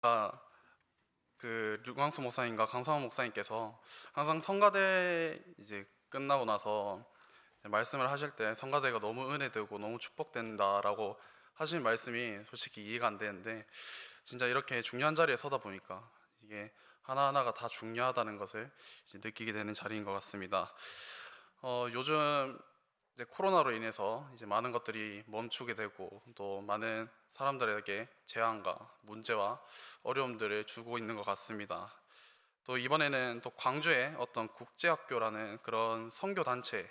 아, 그 류광수 목사님과 강성원 목사님께서 항상 성가대 이제 끝나고 나서 이제 말씀을 하실 때 성가대가 너무 은혜되고 너무 축복된다라고 하신 말씀이 솔직히 이해가 안 되는데, 진짜 이렇게 중요한 자리에 서다 보니까 이게 하나하나가 다 중요하다는 것을 이제 느끼게 되는 자리인 것 같습니다. 요즘 이제 코로나로 인해서 이제 많은 것들이 멈추게 되고 또 많은 사람들에게 재앙과 문제와 어려움들을 주고 있는 것 같습니다. 또 이번에는 또 광주의 어떤 국제학교라는 그런 선교 단체,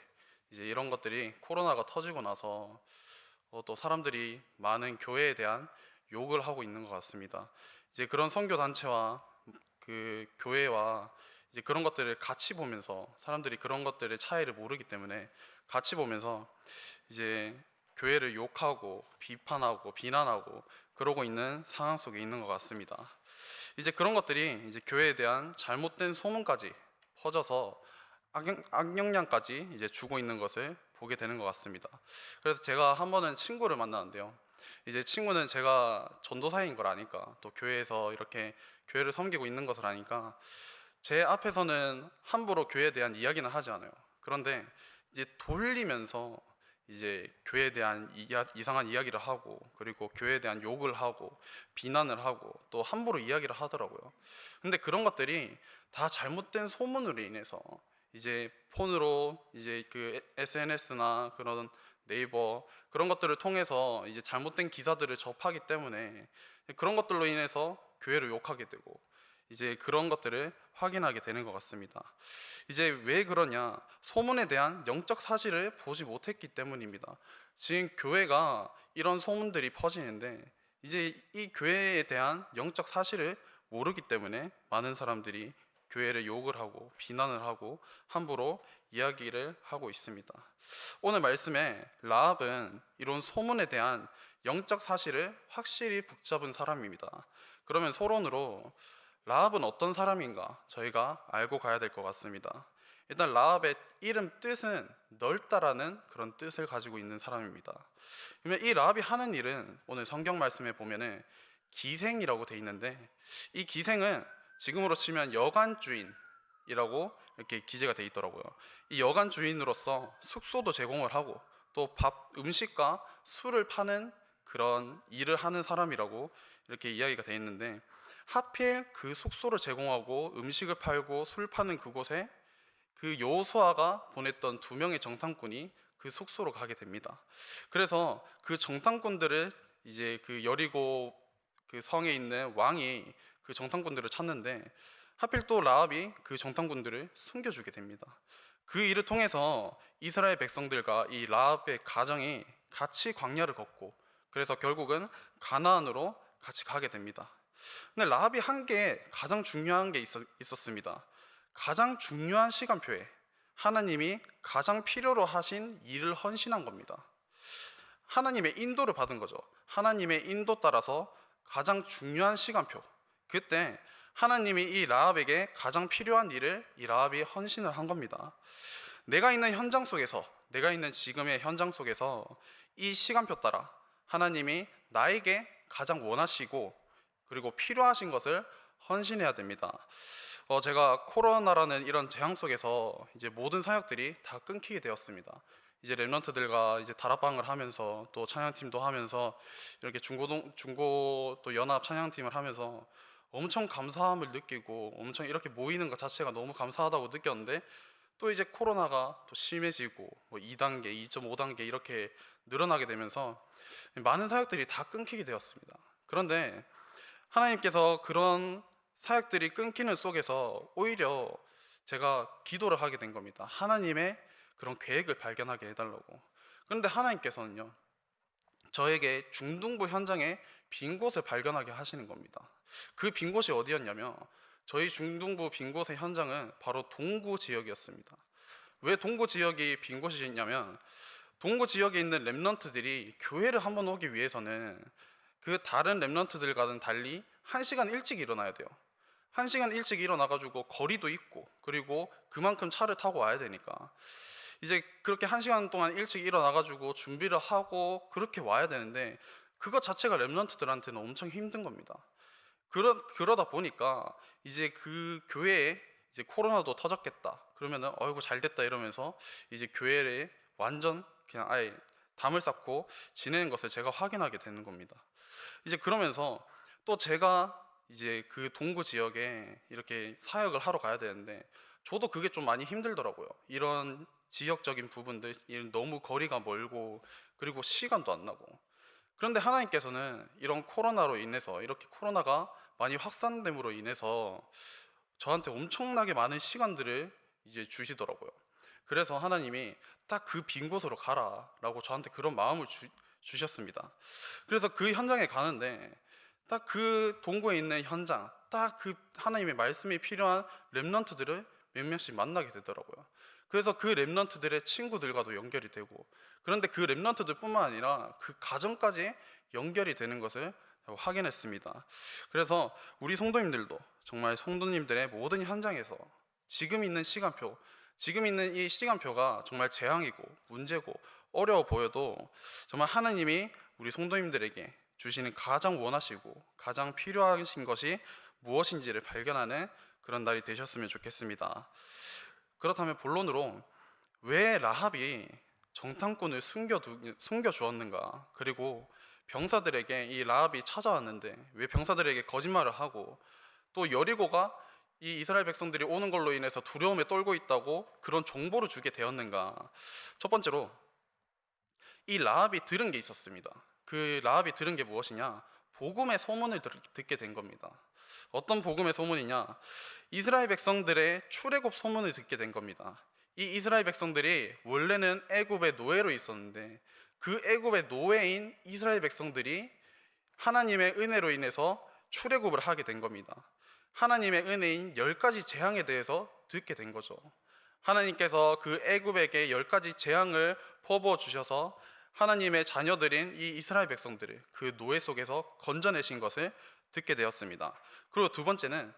이제 이런 것들이 코로나가 터지고 나서 또 사람들이 많은 교회에 대한 욕을 하고 있는 것 같습니다. 이제 그런 선교 단체와 그 교회와 이제 그런 것들을 같이 보면서, 사람들이 그런 것들의 차이를 모르기 때문에 같이 보면서 이제 교회를 욕하고 비판하고 비난하고 그러고 있는 상황 속에 있는 것 같습니다. 이제 그런 것들이 이제 교회에 대한 잘못된 소문까지 퍼져서 악영향까지 이제 주고 있는 것을 보게 되는 것 같습니다. 그래서 제가 한 번은 친구를 만나는데요. 이제 친구는 제가 전도사인 걸 아니까, 또 교회에서 이렇게 교회를 섬기고 있는 것을 아니까 제 앞에서는 함부로 교회에 대한 이야기는 하지 않아요. 그런데 이제 돌리면서 이제 교회에 대한 이상한 이야기를 하고, 그리고 교회에 대한 욕을 하고 비난을 하고 또 함부로 이야기를 하더라고요. 근데 그런 것들이 다 잘못된 소문으로 인해서 이제 폰으로 이제 그 SNS나 그런 네이버 그런 것들을 통해서 이제 잘못된 기사들을 접하기 때문에 그런 것들로 인해서 교회를 욕하게 되고 이제 그런 것들을 확인하게 되는 것 같습니다. 이제 왜 그러냐? 소문에 대한 영적 사실을 보지 못했기 때문입니다. 지금 교회가 이런 소문들이 퍼지는데 이제 이 교회에 대한 영적 사실을 모르기 때문에 많은 사람들이 교회를 욕을 하고 비난을 하고 함부로 이야기를 하고 있습니다. 오늘 말씀에 라합은 이런 소문에 대한 영적 사실을 확실히 붙잡은 사람입니다. 그러면 서론으로 라합은 어떤 사람인가 저희가 알고 가야 될 것 같습니다. 일단 라합의 이름 뜻은 넓다라는 그런 뜻을 가지고 있는 사람입니다. 그러면 이 라합이 하는 일은 오늘 성경 말씀에 보면은 기생이라고 돼 있는데, 이 기생은 지금으로 치면 여관 주인이라고 이렇게 기재가 돼 있더라고요. 이 여관 주인으로서 숙소도 제공을 하고 또 음식과 술을 파는 그런 일을 하는 사람이라고 이렇게 이야기가 돼 있는데, 하필 그 숙소를 제공하고 음식을 팔고 술 파는 그곳에 그 여호수아가 보냈던 두 명의 정탐꾼이 그 숙소로 가게 됩니다. 그래서 그 정탐꾼들을 이제 그 여리고 그 성에 있는 왕이 그 정탐꾼들을 찾는데, 하필 또 라합이 그 정탐꾼들을 숨겨주게 됩니다. 그 일을 통해서 이스라엘 백성들과 이 라합의 가정이 같이 광야를 걷고, 그래서 결국은 가나안으로 같이 가게 됩니다. 근데 라합이 한 게 가장 중요한 게 있었습니다. 가장 중요한 시간표에 하나님이 가장 필요로 하신 일을 헌신한 겁니다. 하나님의 인도를 받은 거죠. 하나님의 인도 따라서 가장 중요한 시간표, 그때 하나님이 이 라합에게 가장 필요한 일을 이 라합이 헌신을 한 겁니다. 내가 있는 현장 속에서, 내가 있는 지금의 현장 속에서 이 시간표 따라 하나님이 나에게 가장 원하시고 그리고 필요하신 것을 헌신해야 됩니다. 제가 코로나라는 이런 재앙 속에서 이제 모든 사역들이 다 끊기게 되었습니다. 이제 랩런트들과 이제 다락방을 하면서 또 찬양팀도 하면서 이렇게 중고 또 연합 찬양팀을 하면서 엄청 감사함을 느끼고 엄청 이렇게 모이는 것 자체가 너무 감사하다고 느꼈는데, 또 이제 코로나가 또 심해지고 뭐 2단계, 2.5단계 이렇게 늘어나게 되면서 많은 사역들이 다 끊기게 되었습니다. 그런데 하나님께서 그런 사역들이 끊기는 속에서 오히려 제가 기도를 하게 된 겁니다. 하나님의 그런 계획을 발견하게 해달라고. 그런데 하나님께서는요, 저에게 중등부 현장에 빈 곳을 발견하게 하시는 겁니다. 그 빈 곳이 어디였냐면, 저희 중등부 빈 곳의 현장은 바로 동구 지역이었습니다. 왜 동구 지역이 빈 곳이 있냐면, 동구 지역에 있는 랩런트들이 교회를 한번 오기 위해서는 그 다른 랩런트들과는 달리 1시간 일찍 일어나야 돼요. 1시간 일찍 일어나가지고 거리도 있고 그리고 그만큼 차를 타고 와야 되니까 이제 그렇게 1시간 동안 일찍 일어나가지고 준비를 하고 그렇게 와야 되는데, 그것 자체가 랩런트들한테는 엄청 힘든 겁니다. 그러다 보니까 이제 그 교회에 이제 코로나도 터졌겠다. 그러면은 어이구 잘 됐다 이러면서 이제 교회에 완전 그냥 아예 담을 쌓고 지내는 것을 제가 확인하게 되는 겁니다. 이제 그러면서 또 제가 이제 그 동구 지역에 이렇게 사역을 하러 가야 되는데 저도 그게 좀 많이 힘들더라고요. 이런 지역적인 부분들 너무 거리가 멀고 그리고 시간도 안 나고. 그런데 하나님께서는 이런 코로나로 인해서 이렇게 코로나가 많이 확산됨으로 인해서 저한테 엄청나게 많은 시간들을 이제 주시더라고요. 그래서 하나님이 딱 그 빈 곳으로 가라라고 저한테 그런 마음을 주셨습니다. 그래서 그 현장에 가는데 딱 그 동구에 있는 현장, 딱 그 하나님의 말씀이 필요한 렘넌트들을 몇 명씩 만나게 되더라고요. 그래서 그 렘넌트들의 친구들과도 연결이 되고, 그런데 그 렘넌트들뿐만 아니라 그 가정까지 연결이 되는 것을 확인했습니다. 그래서 우리 성도님들도 정말 성도님들의 모든 현장에서 지금 있는 시간표, 지금 있는 이 시간표가 정말 재앙이고 문제고 어려워 보여도 정말 하나님이 우리 성도님들에게 주시는 가장 원하시고 가장 필요하신 것이 무엇인지를 발견하는 그런 날이 되셨으면 좋겠습니다. 그렇다면 본론으로 왜 라합이 정탐꾼을 숨겨 주었는가? 그리고 병사들에게 이 라합이 찾아왔는데 왜 병사들에게 거짓말을 하고 또 여리고가 이 이스라엘 백성들이 오는 걸로 인해서 두려움에 떨고 있다고 그런 정보를 주게 되었는가? 첫 번째로 이 라합이 들은 게 있었습니다. 그 라합이 들은 게 무엇이냐? 복음의 소문을 듣게 된 겁니다. 어떤 복음의 소문이냐? 이스라엘 백성들의 출애굽 소문을 듣게 된 겁니다. 이 이스라엘 백성들이 원래는 애굽의 노예로 있었는데 그 애굽의 노예인 이스라엘 백성들이 하나님의 은혜로 인해서 출애굽을 하게 된 겁니다. 하나님의 은혜인 10가지 재앙에 대해서 듣게 된 거죠. 하나님께서 그 애굽에게 10가지 재앙을 퍼부어 주셔서 하나님의 자녀들인 이 이스라엘 백성들을 그 노예 속에서 건져내신 것을 듣게 되었습니다. 그리고 두 번째는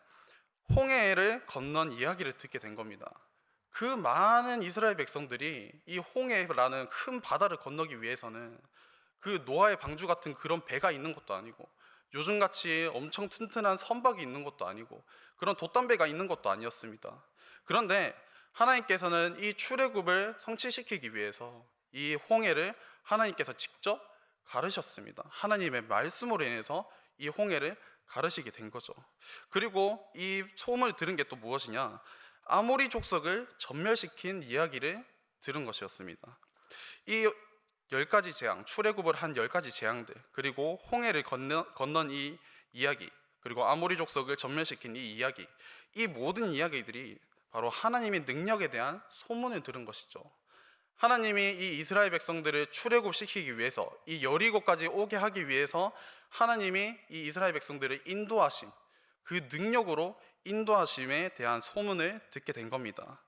홍해를 건넌 이야기를 듣게 된 겁니다. 그 많은 이스라엘 백성들이 이 홍해라는 큰 바다를 건너기 위해서는 그 노아의 방주 같은 그런 배가 있는 것도 아니고 요즘같이 엄청 튼튼한 선박이 있는 것도 아니고 그런 돛담배가 있는 것도 아니었습니다. 그런데 하나님께서는 이 출애굽을 성취시키기 위해서 이 홍해를 하나님께서 직접 가르셨습니다. 하나님의 말씀으로 인해서 이 홍해를 가르시게 된 거죠. 그리고 이 소문을 들은 게 또 무엇이냐? 아모리 족속을 전멸시킨 이야기를 들은 것이었습니다. 이 10가지 재앙, 출애굽을 한 10가지 재앙들, 그리고 홍해를 건넌 이 이야기, 그리고 아모리 족속을 전멸시킨 이 이야기, 이 모든 이야기들이 바로 하나님의 능력에 대한 소문을 들은 것이죠. 하나님이 이 이스라엘 백성들을 출애굽시키기 위해서, 이 여리고까지 오게 하기 위해서 하나님이 이 이스라엘 백성들을 인도하심, 그 능력으로 인도하심에 대한 소문을 듣게 된 겁니다.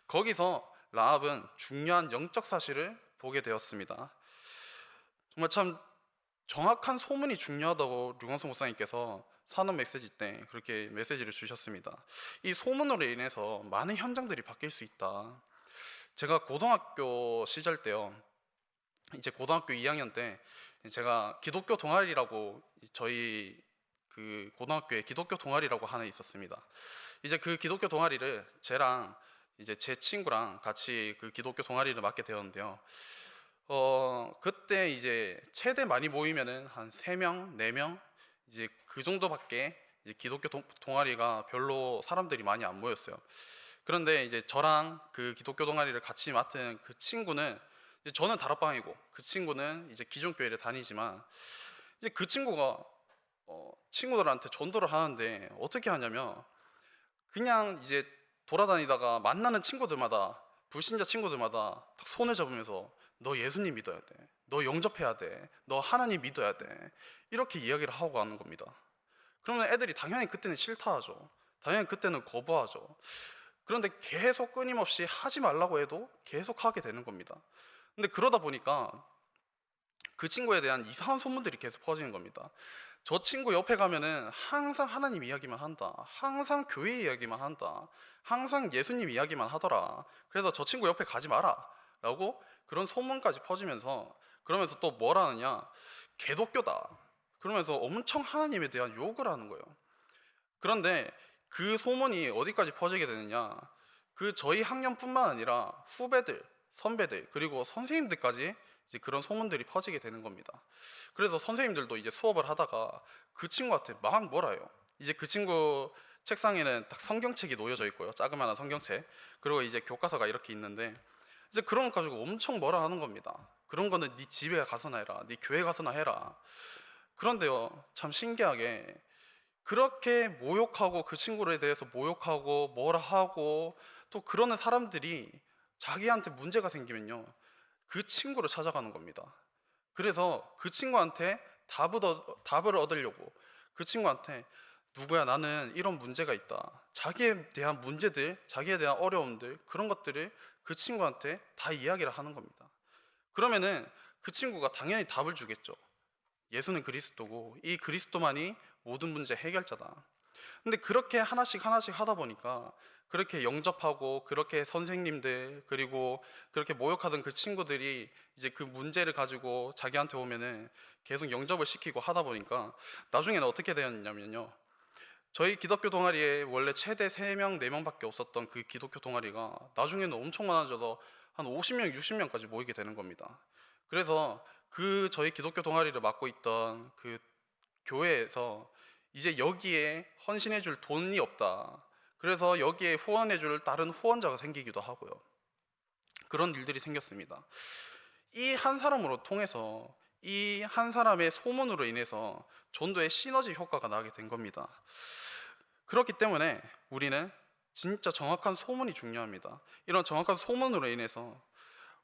거기서 라합은 중요한 영적 사실을 보게 되었습니다. 정말 참 정확한 소문이 중요하다고 류광수 목사님께서 산업 메시지 때 그렇게 메시지를 주셨습니다. 이 소문으로 인해서 많은 현장들이 바뀔 수 있다. 제가 고등학교 시절 때요, 이제 고등학교 2학년 때 제가 기독교 동아리라고 저희 그 고등학교에 기독교 동아리라고 하나 있었습니다. 이제 그 기독교 동아리를 제랑 이제 제 친구랑 같이 그 기독교 동아리를 맡게 되었는데요. 그때 이제 최대 많이 모이면은 한 3명, 4명 이제 그 정도밖에 이제 기독교 동아리가 별로 사람들이 많이 안 모였어요. 그런데 이제 저랑 그 기독교 동아리를 같이 맡은 그 친구는 이제 저는 다락방이고 그 친구는 이제 기존교회를 다니지만 이제 그 친구가 친구들한테 전도를 하는데 어떻게 하냐면 그냥 이제 돌아다니다가 만나는 친구들마다 불신자 친구들마다 딱 손을 잡으면서 너 예수님 믿어야 돼, 너 영접해야 돼, 너 하나님 믿어야 돼 이렇게 이야기를 하고 가는 겁니다. 그러면 애들이 당연히 그때는 싫다 하죠. 당연히 그때는 거부하죠. 그런데 계속 끊임없이 하지 말라고 해도 계속 하게 되는 겁니다. 근데 그러다 보니까 그 친구에 대한 이상한 소문들이 계속 퍼지는 겁니다. 저 친구 옆에 가면은 항상 하나님 이야기만 한다, 항상 교회 이야기만 한다, 항상 예수님 이야기만 하더라. 그래서 저 친구 옆에 가지 마라 라고 그런 소문까지 퍼지면서 그러면서 또 뭐라 하느냐, 개독교다 그러면서 엄청 하나님에 대한 욕을 하는 거예요. 그런데 그 소문이 어디까지 퍼지게 되느냐? 그 저희 학년뿐만 아니라 후배들, 선배들, 그리고 선생님들까지 이제 그런 소문들이 퍼지게 되는 겁니다. 그래서 선생님들도 이제 수업을 하다가 그 친구한테 막 뭐라요. 이제 그 친구 책상에는 딱 성경책이 놓여져 있고요. 자그마한 성경책. 그리고 이제 교과서가 이렇게 있는데 이제 그런 거 가지고 엄청 뭐라 하는 겁니다. 그런 거는 네 집에 가서나 해라. 네 교회 가서나 해라. 그런데요, 참 신기하게 그렇게 모욕하고 그 친구에 대해서 모욕하고 뭐라 하고 또 그러는 사람들이 자기한테 문제가 생기면요, 그 친구를 찾아가는 겁니다. 그래서 그 친구한테 답을 얻으려고 그 친구한테 누구야, 나는 이런 문제가 있다. 자기에 대한 문제들, 자기에 대한 어려움들, 그런 것들을 그 친구한테 다 이야기를 하는 겁니다. 그러면은 그 친구가 당연히 답을 주겠죠. 예수는 그리스도고 이 그리스도만이 모든 문제 해결자다. 근데 그렇게 하나씩 하나씩 하다 보니까 그렇게 영접하고 그렇게 선생님들 그리고 그렇게 모욕하던 그 친구들이 이제 그 문제를 가지고 자기한테 오면은 계속 영접을 시키고 하다 보니까 나중에는 어떻게 되었냐면요, 저희 기독교 동아리에 원래 최대 3명, 4명밖에 없었던 그 기독교 동아리가 나중에는 엄청 많아져서 한 50명, 60명까지 모이게 되는 겁니다. 그래서 그 저희 기독교 동아리를 맡고 있던 그 교회에서 이제 여기에 헌신해 줄 돈이 없다. 그래서 여기에 후원해 줄 다른 후원자가 생기기도 하고요. 그런 일들이 생겼습니다. 이 한 사람으로 통해서 이 한 사람의 소문으로 인해서 전도의 시너지 효과가 나게 된 겁니다. 그렇기 때문에 우리는 진짜 정확한 소문이 중요합니다. 이런 정확한 소문으로 인해서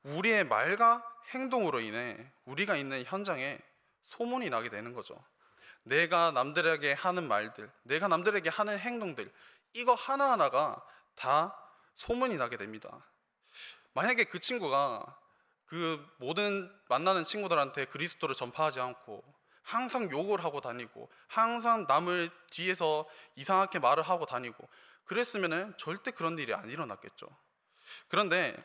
우리의 말과 행동으로 인해 우리가 있는 현장에 소문이 나게 되는 거죠. 내가 남들에게 하는 말들, 내가 남들에게 하는 행동들, 이거 하나하나가 다 소문이 나게 됩니다. 만약에 그 친구가 그 모든 만나는 친구들한테 그리스도를 전파하지 않고 항상 욕을 하고 다니고 항상 남을 뒤에서 이상하게 말을 하고 다니고 그랬으면 절대 그런 일이 안 일어났겠죠. 그런데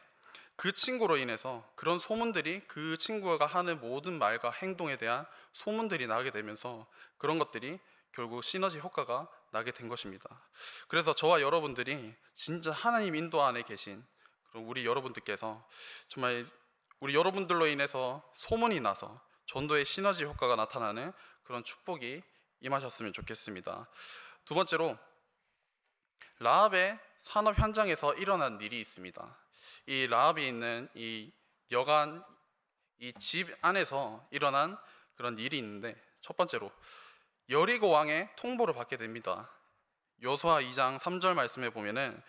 그 친구로 인해서 그런 소문들이, 그 친구가 하는 모든 말과 행동에 대한 소문들이 나게 되면서 그런 것들이 결국 시너지 효과가 나게 된 것입니다. 그래서 저와 여러분들이 진짜 하나님 인도 안에 계신 그런 우리 여러분들께서 정말 우리 여러분들로 인해서 소문이 나서 전도의 시너지 효과가 나타나는 그런 축복이 임하셨으면 좋겠습니다. 두 번째로, 라합의 산업 현장에서 일어난 일이 있습니다. 이 라합이 있는 이 여관, 이 집 안에서 일어난 그런 일이 있는데, 첫 번째로 여리고 왕의 통보를 받게 됩니다. 여호수아 2장 3절 말씀에 보면은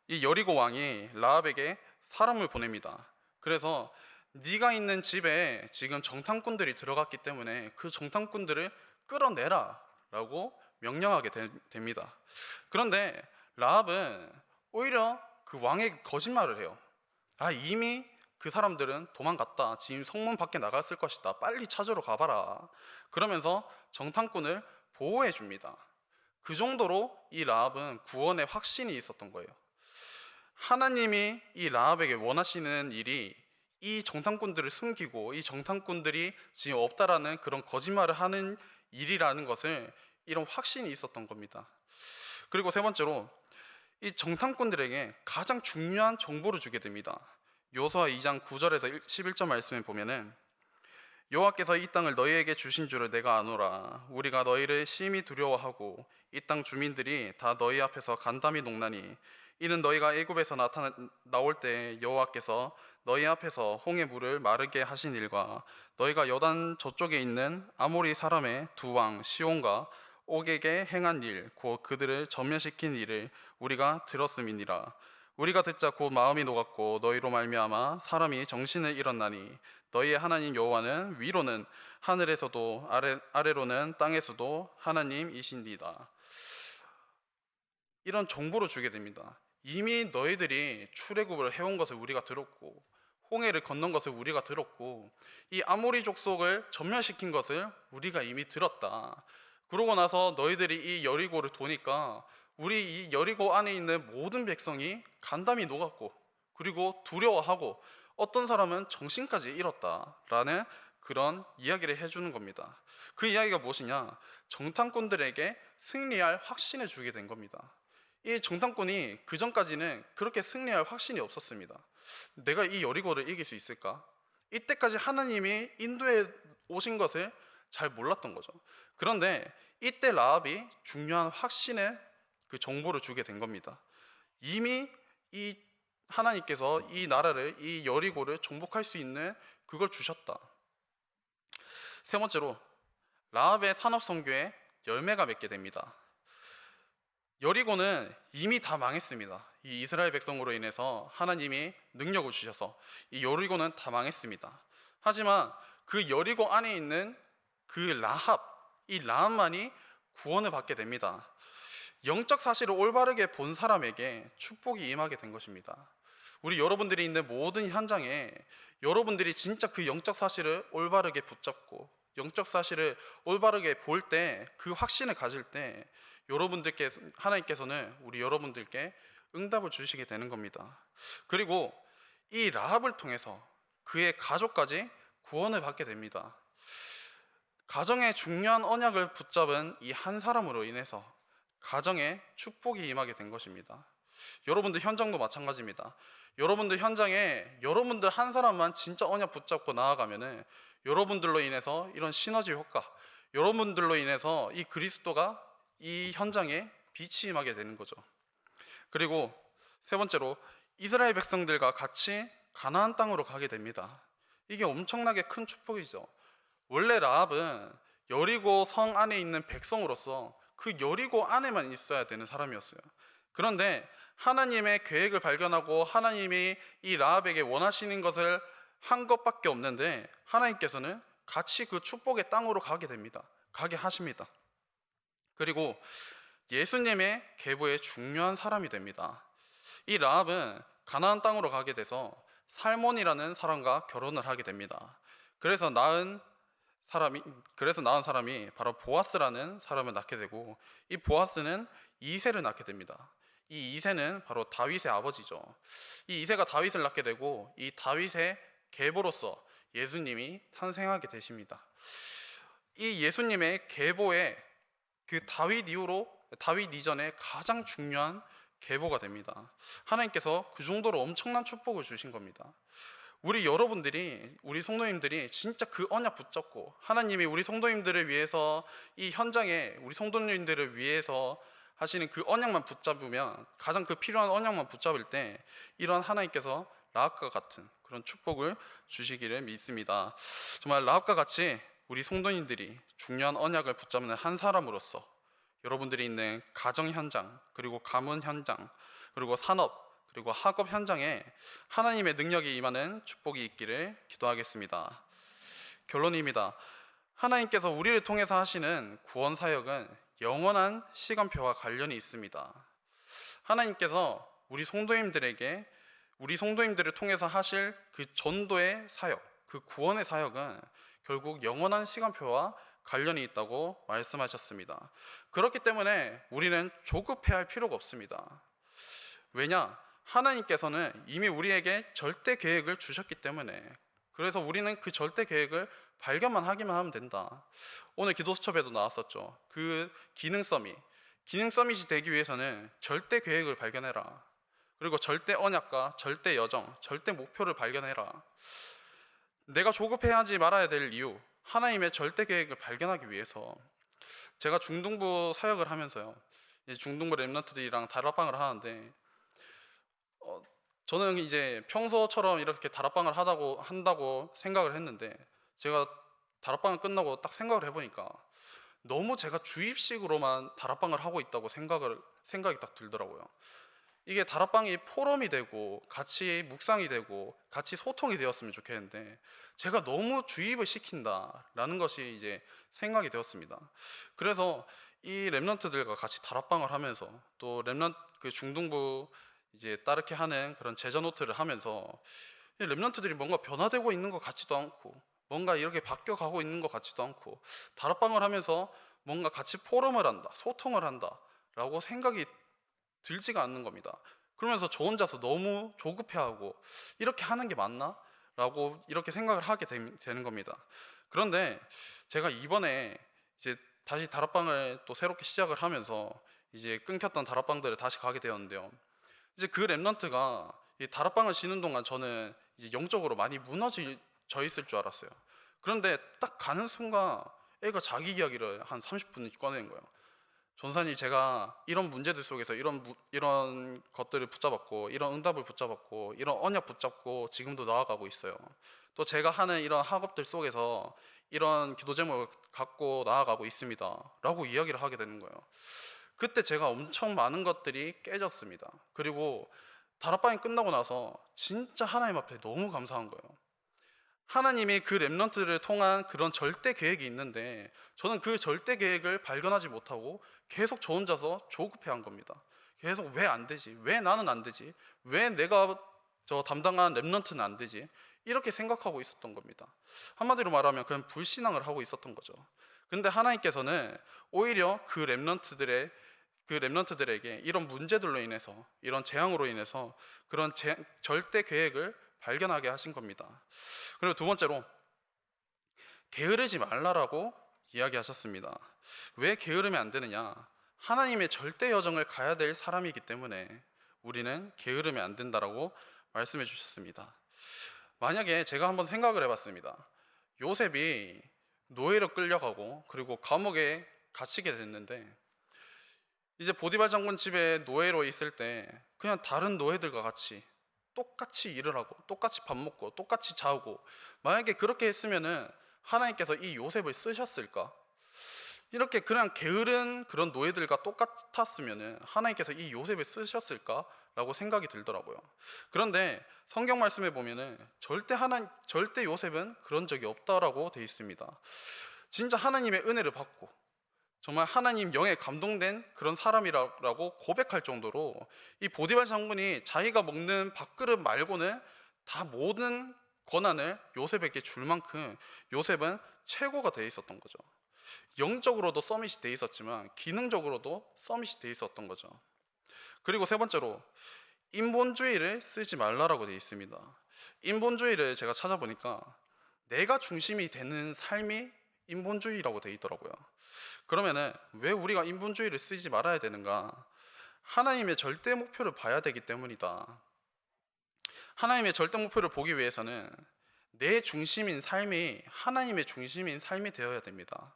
이 여리고 왕이 라합에게 사람을 보냅니다. 그래서 네가 있는 집에 지금 정탐꾼들이 들어갔기 때문에 그 정탐꾼들을 끌어내라 라고 명령하게 됩니다. 그런데 라합은 오히려 그 왕에게 거짓말을 해요. 이미 그 사람들은 도망갔다. 지금 성문 밖에 나갔을 것이다. 빨리 찾으러 가봐라. 그러면서 정탐꾼을 보호해 줍니다. 그 정도로 이 라합은 구원의 확신이 있었던 거예요. 하나님이 이 라합에게 원하시는 일이 이 정탐꾼들을 숨기고 이 정탐꾼들이 지금 없다라는 그런 거짓말을 하는 일이라는 것을, 이런 확신이 있었던 겁니다. 그리고 세 번째로, 이 정탐꾼들에게 가장 중요한 정보를 주게 됩니다. 여호수아 2장 9절에서 11절 말씀에 보면은 여호와께서 이 땅을 너희에게 주신 줄을 내가 아노라. 우리가 너희를 심히 두려워하고 이 땅 주민들이 다 너희 앞에서 간담이 녹나니 이는 너희가 애굽에서 나올 때 여호와께서 너희 앞에서 홍해 물을 마르게 하신 일과 너희가 여단 저쪽에 있는 아모리 사람의 두 왕 시온과 옥에게 행한 일, 곧 그들을 전멸시킨 일을 우리가 들었음이니라. 우리가 듣자 곧 마음이 녹았고 너희로 말미암아 사람이 정신을 잃었나니 너희의 하나님 여호와는 위로는 하늘에서도 아래로는 땅에서도 하나님이신이다. 이런 정보를 주게 됩니다. 이미 너희들이 출애굽을 해온 것을 우리가 들었고 홍해를 건넌 것을 우리가 들었고 이 아모리 족속을 전멸시킨 것을 우리가 이미 들었다. 그러고 나서 너희들이 이 여리고를 도니까 우리 이 여리고 안에 있는 모든 백성이 간담이 녹았고 그리고 두려워하고 어떤 사람은 정신까지 잃었다라는 그런 이야기를 해주는 겁니다. 그 이야기가 무엇이냐? 정탐꾼들에게 승리할 확신을 주게 된 겁니다. 이 정탐꾼이 그 전까지는 그렇게 승리할 확신이 없었습니다. 내가 이 여리고를 이길 수 있을까? 이때까지 하나님이 인도에 오신 것을 잘 몰랐던 거죠. 그런데 이때 라합이 중요한 확신의 그 정보를 주게 된 겁니다. 이미 이 하나님께서 이 나라를, 이 여리고를 정복할 수 있는 그걸 주셨다. 세 번째로 라합의 산업 선교에 열매가 맺게 됩니다. 여리고는 이미 다 망했습니다. 이 이스라엘 백성으로 인해서 하나님이 능력을 주셔서 이 여리고는 다 망했습니다. 하지만 그 여리고 안에 있는 그 라합, 이 라합만이 구원을 받게 됩니다. 영적 사실을 올바르게 본 사람에게 축복이 임하게 된 것입니다. 우리 여러분들이 있는 모든 현장에 여러분들이 진짜 그 영적 사실을 올바르게 붙잡고 영적 사실을 올바르게 볼 때, 그 확신을 가질 때 여러분들께 하나님께서는 우리 여러분들께 응답을 주시게 되는 겁니다. 그리고 이 라합을 통해서 그의 가족까지 구원을 받게 됩니다. 가정의 중요한 언약을 붙잡은 이 한 사람으로 인해서 가정에 축복이 임하게 된 것입니다. 여러분들 현장도 마찬가지입니다. 여러분들 현장에 여러분들 한 사람만 진짜 언약 붙잡고 나아가면은 여러분들로 인해서 이런 시너지 효과, 여러분들로 인해서 이 그리스도가 이 현장에 빛이 임하게 되는 거죠. 그리고 세 번째로 이스라엘 백성들과 같이 가나안 땅으로 가게 됩니다. 이게 엄청나게 큰 축복이죠. 원래 라합은 여리고 성 안에 있는 백성으로서 그 여리고 안에만 있어야 되는 사람이었어요. 그런데 하나님의 계획을 발견하고 하나님이 이 라합에게 원하시는 것을 한 것밖에 없는데 하나님께서는 같이 그 축복의 땅으로 가게 됩니다. 가게 하십니다. 그리고 예수님의 계보의 중요한 사람이 됩니다. 이 라합은 가나안 땅으로 가게 돼서 살몬이라는 사람과 결혼을 하게 됩니다. 그래서 낳은 사람이 바로 보아스라는 사람을 낳게 되고, 이 보아스는 이새를 낳게 됩니다. 이 이새는 바로 다윗의 아버지죠. 이 이새가 다윗을 낳게 되고 이 다윗의 계보로서 예수님이 탄생하게 되십니다. 이 예수님의 계보의 그 다윗 이전에 가장 중요한 계보가 됩니다. 하나님께서 그 정도로 엄청난 축복을 주신 겁니다. 우리 성도님들이 진짜 그 언약 붙잡고 하나님이 우리 성도님들을 위해서 이 현장에 우리 성도님들을 위해서 하시는 그 언약만 붙잡으면, 가장 그 필요한 언약만 붙잡을 때 이런 하나님께서 라합과 같은 그런 축복을 주시기를 믿습니다. 정말 라합과 같이 우리 성도님들이 중요한 언약을 붙잡는 한 사람으로서 여러분들이 있는 가정 현장, 그리고 가문 현장, 그리고 산업, 그리고 학업 현장에 하나님의 능력이 임하는 축복이 있기를 기도하겠습니다. 결론입니다. 하나님께서 우리를 통해서 하시는 구원 사역은 영원한 시간표와 관련이 있습니다. 하나님께서 우리 성도님들을 통해서 하실 그 전도의 사역, 그 구원의 사역은 결국 영원한 시간표와 관련이 있다고 말씀하셨습니다. 그렇기 때문에 우리는 조급해할 필요가 없습니다. 왜냐? 하나님께서는 이미 우리에게 절대 계획을 주셨기 때문에, 그래서 우리는 그 절대 계획을 발견만 하기만 하면 된다. 오늘 기도 수첩에도 나왔었죠. 그 기능 서밋이 되기 위해서는 절대 계획을 발견해라. 그리고 절대 언약과 절대 여정, 절대 목표를 발견해라. 내가 조급해하지 말아야 될 이유, 하나님의 절대 계획을 발견하기 위해서. 제가 중등부 사역을 하면서요, 중등부 렘넌트들이랑 다락방을 하는데 저는 이제 평소처럼 이렇게 다락방을 한다고 생각을 했는데, 제가 다락방을 끝나고 딱 생각을 해보니까 너무 제가 주입식으로만 다락방을 하고 있다고 생각이 딱 들더라고요. 이게 다락방이 포럼이 되고 같이 묵상이 되고 같이 소통이 되었으면 좋겠는데 제가 너무 주입을 시킨다라는 것이 이제 생각이 되었습니다. 그래서 이 렘넌트들과 같이 다락방을 하면서 또 그 중등부 이제 따르게 하는 그런 제자 노트를 하면서 이 렘넌트들이 뭔가 변화되고 있는 것 같지도 않고, 뭔가 이렇게 바뀌어가고 있는 것 같지도 않고, 다락방을 하면서 뭔가 같이 포럼을 한다, 소통을 한다라고 생각이 들지가 않는 겁니다. 그러면서 저 혼자서 너무 조급해하고 이렇게 하는 게 맞나? 라고 이렇게 생각을 하게 되는 겁니다. 그런데 제가 이번에 이제 다시 다락방을 또 새롭게 시작을 하면서 이제 끊겼던 다락방들을 다시 가게 되었는데요. 이제 그 랩런트가 이 다락방을 쉬는 동안 저는 이제 영적으로 많이 무너져 있을 줄 알았어요. 그런데 딱 가는 순간 애가 자기 이야기를 한 30분 꺼내는 거예요. 전사님, 제가 이런 문제들 속에서 이런 것들을 붙잡았고, 이런 응답을 붙잡았고, 이런 언약 붙잡고 지금도 나아가고 있어요. 또 제가 하는 이런 학업들 속에서 이런 기도 제목을 갖고 나아가고 있습니다 라고 이야기를 하게 되는 거예요. 그때 제가 엄청 많은 것들이 깨졌습니다. 그리고 다락방이 끝나고 나서 진짜 하나님 앞에 너무 감사한 거예요. 하나님이 그 렘넌트를 통한 그런 절대 계획이 있는데 저는 그 절대 계획을 발견하지 못하고 계속 저 혼자서 조급해한 겁니다. 계속 왜 안 되지? 왜 나는 안 되지? 왜 내가 저 담당한 렘넌트는 안 되지? 이렇게 생각하고 있었던 겁니다. 한마디로 말하면 그냥 불신앙을 하고 있었던 거죠. 근데 하나님께서는 오히려 그 렘넌트들에게 이런 문제들로 인해서, 이런 재앙으로 인해서 그런 절대 계획을 발견하게 하신 겁니다. 그리고 두 번째로 게으르지 말라라고 이야기하셨습니다. 왜 게으르면 안 되느냐? 하나님의 절대 여정을 가야 될 사람이기 때문에 우리는 게으르면 안 된다라고 말씀해 주셨습니다. 만약에 제가 한번 생각을 해봤습니다. 요셉이 노예로 끌려가고 그리고 감옥에 갇히게 됐는데 이제 보디발 장군 집에 노예로 있을 때 그냥 다른 노예들과 같이 똑같이 일을 하고 똑같이 밥 먹고 똑같이 자고, 만약에 그렇게 했으면은 하나님께서 이 요셉을 쓰셨을까? 이렇게 그냥 게으른 그런 노예들과 똑같았으면은 하나님께서 이 요셉을 쓰셨을까? 라고 생각이 들더라고요. 그런데 성경 말씀에 보면은 절대 요셉은 그런 적이 없다라고 되어 있습니다. 진짜 하나님의 은혜를 받고 정말 하나님 영에 감동된 그런 사람이라고 고백할 정도로 이 보디발 장군이 자기가 먹는 밥그릇 말고는 다 모든 권한을 요셉에게 줄 만큼 요셉은 최고가 되어 있었던 거죠. 영적으로도 서밋이 되어 있었지만 기능적으로도 서밋이 되어 있었던 거죠. 그리고 세 번째로 인본주의를 쓰지 말라라고 되어 있습니다. 인본주의를 제가 찾아보니까 내가 중심이 되는 삶이 인본주의라고 되어 있더라고요. 그러면은 왜 우리가 인본주의를 쓰지 말아야 되는가? 하나님의 절대 목표를 봐야 되기 때문이다. 하나님의 절대 목표를 보기 위해서는 내 중심인 삶이 하나님의 중심인 삶이 되어야 됩니다.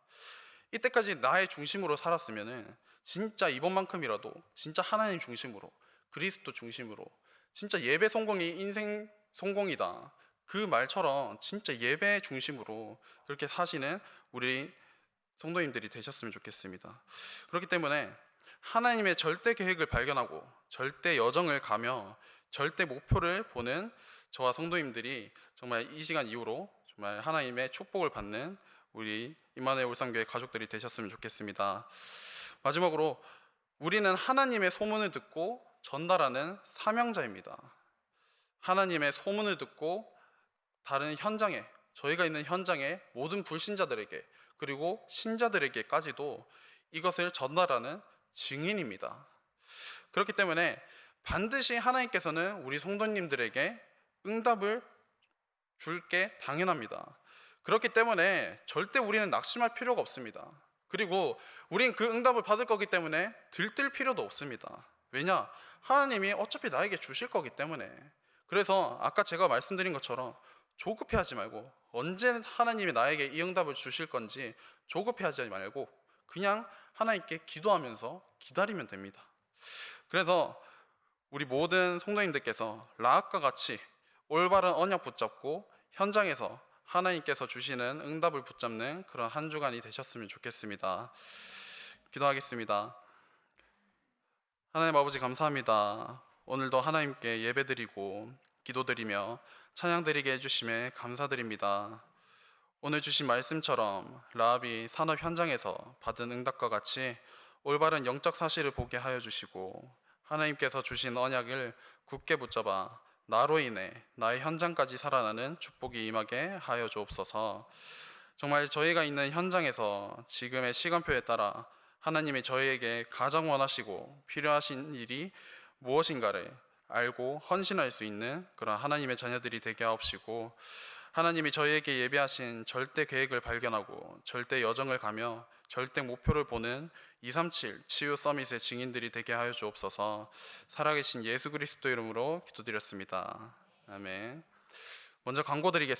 이때까지 나의 중심으로 살았으면은 진짜 이번만큼이라도 진짜 하나님 중심으로, 그리스도 중심으로, 진짜 예배 성공이 인생 성공이다, 그 말처럼 진짜 예배 중심으로 그렇게 사시는 우리 성도님들이 되셨으면 좋겠습니다. 그렇기 때문에 하나님의 절대 계획을 발견하고 절대 여정을 가며 절대 목표를 보는 저와 성도님들이 정말 이 시간 이후로 정말 하나님의 축복을 받는 우리 임마누엘 울산교회 가족들이 되셨으면 좋겠습니다. 마지막으로 우리는 하나님의 소문을 듣고 전달하는 사명자입니다. 하나님의 소문을 듣고 다른 현장에, 저희가 있는 현장에 모든 불신자들에게 그리고 신자들에게까지도 이것을 전달하는 증인입니다. 그렇기 때문에 반드시 하나님께서는 우리 성도님들에게 응답을 줄 게 당연합니다. 그렇기 때문에 절대 우리는 낙심할 필요가 없습니다. 그리고 우리는 그 응답을 받을 거기 때문에 들뜰 필요도 없습니다. 왜냐? 하나님이 어차피 나에게 주실 거기 때문에. 그래서 아까 제가 말씀드린 것처럼 조급해하지 말고, 언제 하나님이 나에게 이 응답을 주실 건지 조급해하지 말고 그냥 하나님께 기도하면서 기다리면 됩니다. 그래서 우리 모든 성도님들께서 라합과 같이 올바른 언약 붙잡고 현장에서 하나님께서 주시는 응답을 붙잡는 그런 한 주간이 되셨으면 좋겠습니다. 기도하겠습니다. 하나님 아버지, 감사합니다. 오늘도 하나님께 예배드리고 기도드리며 찬양드리게 해주심에 감사드립니다. 오늘 주신 말씀처럼 라합이 산업 현장에서 받은 응답과 같이 올바른 영적 사실을 보게 하여 주시고 하나님께서 주신 언약을 굳게 붙잡아 나로 인해 나의 현장까지 살아나는 축복이 임하게 하여 주옵소서. 정말 저희가 있는 현장에서 지금의 시간표에 따라 하나님이 저희에게 가장 원하시고 필요하신 일이 무엇인가를 알고 헌신할 수 있는 그런 하나님의 자녀들이 되게 하옵시고, 하나님이 저희에게 예비하신 절대 계획을 발견하고 절대 여정을 가며 절대 목표를 보는 237 치유 서밋의 증인들이 되게 하여 주옵소서. 살아계신 예수 그리스도 이름으로 기도드렸습니다. 아멘. 먼저 광고 드리겠습니다.